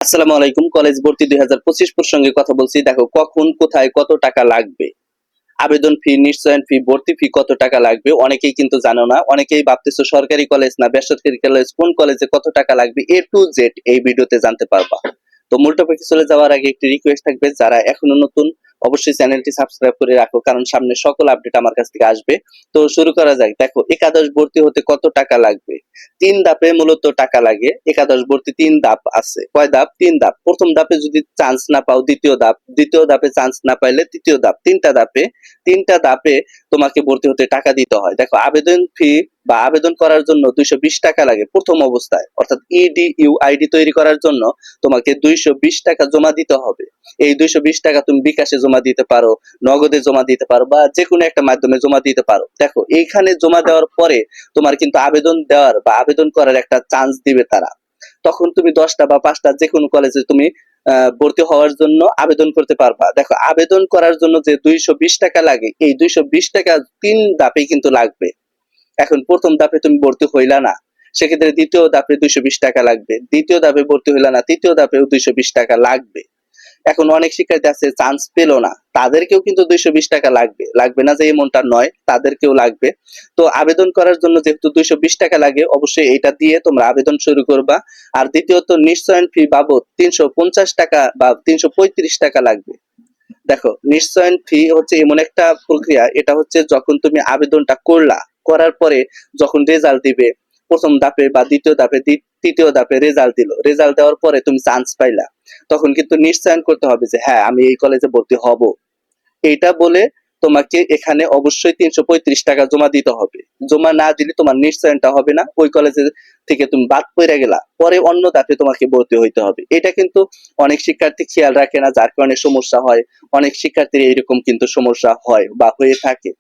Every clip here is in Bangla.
আসসালামু আলাইকুম। কলেজ ভর্তি 2025 প্রসঙ্গে কথা বলছি। দেখো কখন কোথায় কত টাকা লাগবে, আবেদন ফি, নিশ্চয়ন ফি, ভর্তি ফি কত টাকা লাগবে অনেকেই কিন্তু জানো না। অনেকেই ভাবতেছো সরকারি কলেজ না বেসরকারি কলেজ, কোন কলেজে কত টাকা লাগবে A to Z এই ভিডিওতে জানতে পারবা। তো মূল টপিকে চলে যাওয়ার আগে একটি রিকোয়েস্ট থাকবে, যারা এখনো নতুন অবশ্যই চ্যানেলটি সাবস্ক্রাইব করে রাখো, কারণ সামনে সকল আপডেট আমার কাছ থেকে আসবে। তো শুরু করা যাক। দেখো একাদশ ভর্তি হতে কত টাকা লাগবে। 3 ধাপে মূলত টাকা লাগে। একাদশ ভর্তি 3 ধাপ আছে। কয় ধাপ? 3 ধাপ। প্রথম ধাপে যদি চান্স না পাও দ্বিতীয় ধাপ, দ্বিতীয় ধাপে চান্স না পাইলে তৃতীয় ধাপ। 3টা ধাপে, 3টা ধাপে তোমাকে ভর্তি হতে টাকা দিতে হয়। দেখো আবেদন ফি বা আবেদন করার জন্য 220 টাকা লাগে প্রথম অবস্থায়, অর্থাৎ ইডিইউ আইডি তৈরি করার জন্য তোমাকে 220 টাকা জমা দিতে হবে। এই 220 টাকা তুমি বিকাশে জমা দিতে পারো, নগদে জমা দিতে পারো, বা যে কোনো একটা মাধ্যমে জমা দিতে পারো। দেখো এইখানে জমা দেওয়ার পরে তোমার কিন্তু আবেদন দেওয়ার বা আবেদন করার একটা চান্স দিবে তারা। তখন তুমি 10টা বা 5টা যে কোনো কলেজে তুমি ভর্তি হওয়ার জন্য আবেদন করতে পারবা। দেখো আবেদন করার জন্য যে 220 টাকা লাগে, এই 220 টাকা 3 ধাপেই কিন্তু লাগবে। এখন প্রথম ধাপে তুমি ভর্তি হইলা না, সেক্ষেত্রে দ্বিতীয় ধাপে 220 টাকা লাগবে। দ্বিতীয় ধাপে ভর্তি হইলা না, তৃতীয় ধাপেও 220 টাকা লাগবে। এখন অনেক শিক্ষার্থী আছে চান্স পেলো না, তাদেরকেও কিন্তু 220 টাকা লাগবে। লাগবে না যে এমনটা নয়, তাদেরকেও লাগবে। তো আবেদন করার জন্য যেহেতু 220 টাকা লাগে, অবশ্যই এটা দিয়ে তোমরা আবেদন শুরু করবা। আর দ্বিতীয়ত নিশ্চয়ন ফি বাবদ 350 টাকা বা 335 টাকা লাগবে। দেখো নিশ্চয়ন ফি হচ্ছে এমন একটা প্রক্রিয়া, এটা হচ্ছে যখন তুমি আবেদনটা করলা, করার পরে যখন রেজাল্ট দিবে, প্রথম ধাপে বা দ্বিতীয় ধাপে, তৃতীয় ধাপে রেজাল্ট দিল, রেজাল্ট দেওয়ার পরে তুমি চান্স পাইলা, তখন কিন্তু নিশ্চয়ন করতে হবে যে হ্যাঁ আমি এই কলেজে ভর্তি হব। এইটা বলে তোমাকে এখানে অবশ্যই 335 টাকা জমা দিতে হবে। জমা না দিলে তোমার নিশ্চয়নটা হবে না, ওই কলেজে থেকে তুমি বাদ পড়ে গেলা, পরে অন্য ধাপে তোমাকে ভর্তি হইতে হবে। এটা কিন্তু অনেক শিক্ষার্থী খেয়াল রাখে না, যার কারণে সমস্যা হয়। অনেক শিক্ষার্থীর এরকম কিন্তু সমস্যা হয় বা হয়ে থাকে।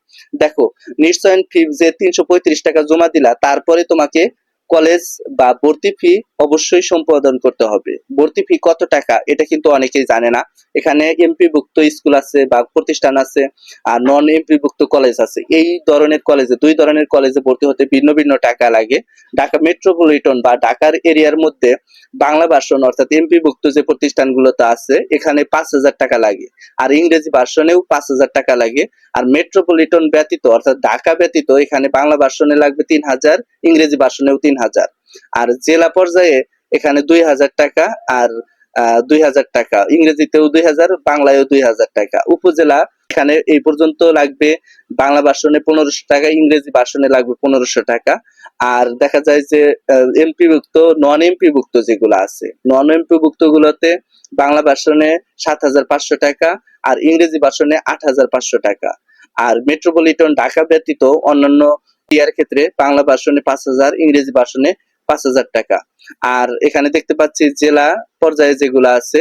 দেখো নিশ্চয়ন ফি যে 335 টাকা জমা দিলা, তারপরে তোমাকে কলেজ বা ভর্তি ফি অবশ্যই সম্পাদন করতে হবে। ভর্তি ফি কত টাকা এটা কিন্তু অনেকেই জানে না। এখানে এমপিভুক্ত স্কুল আছে বা প্রতিষ্ঠান আছে, আর নন এমপিভুক্ত কলেজ আছে। এই ধরনের কলেজে, দুই ধরনের কলেজে ভর্তি হতে ভিন্ন ভিন্ন টাকা লাগে। ঢাকা মেট্রোপলিটন বা ঢাকার এরিয়ার মধ্যে বাংলা ভার্সন অর্থাৎ এমপিভুক্ত যে প্রতিষ্ঠানগুলোতে আছে, এখানে 5,000 টাকা লাগে। আর ইংরেজি ভার্সনেও 5,000 টাকা লাগে। আর মেট্রোপলিটন ব্যতীত অর্থাৎ ঢাকা ব্যতীত এখানে বাংলা ভার্সনে লাগবে 3,000, ইংরেজি ভার্সনেও 3,000। আর জেলা পর্যায়ে এখানে 2,000 টাকা, আর 2,000 টাকা, ইংরেজিতেও 2,000, বাংলায়ও 2,000 টাকা। উপজেলা এখানে এই পর্যন্ত লাগবে বাংলা ভার্সনে 1,500 টাকা, ইংরেজি ভার্সনে লাগবে 1,500 টাকা। আর দেখা যায় যে এমপিভুক্ত, নন এমপিভুক্ত যেগুলো আছে, নন এমপিভুক্ত গুলোতে বাংলা ভার্সনে 7,500 টাকা, আর ইংরেজি ভার্সনে 8,500 টাকা। আর মেট্রোপলিটন ঢাকা ব্যতীত অন্যান্য ইয়ার ক্ষেত্রে বাংলা ভার্সনে 5,000, ইংরেজি ভার্সনে 5,000 টাকা। আর এখানে দেখতে পাচ্ছি জেলা পর্যায়ে যেগুলো আছে,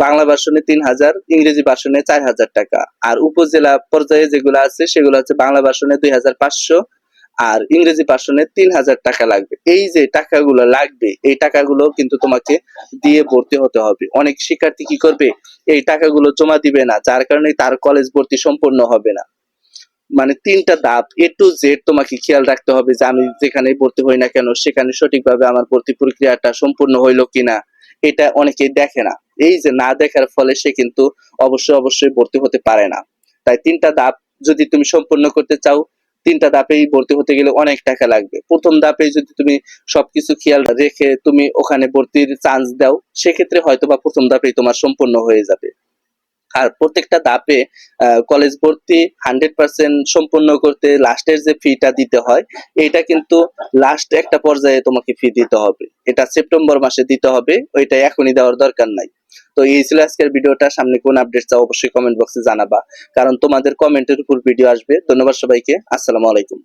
বাংলা ভার্সনে 3,000, ইংরেজি ভার্সনে 4,000 টাকা। আর উপজেলা পর্যায়ে যেগুলো আছে সেগুলো হচ্ছে বাংলা ভার্সনে 2,500, আর ইংরেজি ভার্সনে 3,000 টাকা লাগবে। এই যে টাকাগুলো লাগবে, এই টাকাগুলো কিন্তু তোমাকে দিয়ে ভর্তি হতে হবে। অনেক শিক্ষার্থী কি করবে, এই টাকাগুলো জমা দিবে না, যার কারণে তার কলেজ ভর্তি সম্পূর্ণ হবে না। মানে 3টা ধাপ A to Z তোমাকে খেয়াল রাখতে হবে যে আমি যেখানে ভর্তি হই না কেন সেখানে সঠিকভাবে আমার ভর্তি প্রক্রিয়াটা সম্পূর্ণ হইলো কিনা, এটা অনেকেই দেখে না। এই যে না দেখার ফলে সে কিন্তু অবশ্যই ভর্তি হতে পারে না। তাই 3টা ধাপ যদি তুমি সম্পূর্ণ করতে চাও, 3টা ধাপেই ভর্তি হতে গেলে অনেক টাকা লাগবে। প্রথম ধাপে যদি তুমি সবকিছু খেয়াল রেখে তুমি ওখানে ভর্তির চান্স দাও, সেক্ষেত্রে হয়তো বা প্রথম ধাপেই তোমার সম্পূর্ণ হয়ে যাবে। আর প্রত্যেকটা ধাপে কলেজ ভর্তি 100% সম্পূর্ণ করতে লাস্টের যে ফিটা দিতে হয়, এটা কিন্তু লাস্ট একটা পর্যায়ে তোমাকে ফি দিতে হবে। এটা সেপ্টেম্বর মাসে দিতে হবে, ওইটা এখনই দেওয়ার দরকার নাই। তো এই ছিল আজকের ভিডিওটা। সামনে কোন আপডেট চাও অবশ্যই কমেন্ট বক্সে জানাবা, কারণ তোমাদের কমেন্টের উপর ভিডিও আসবে। ধন্যবাদ সবাইকে। আসসালামু আলাইকুম।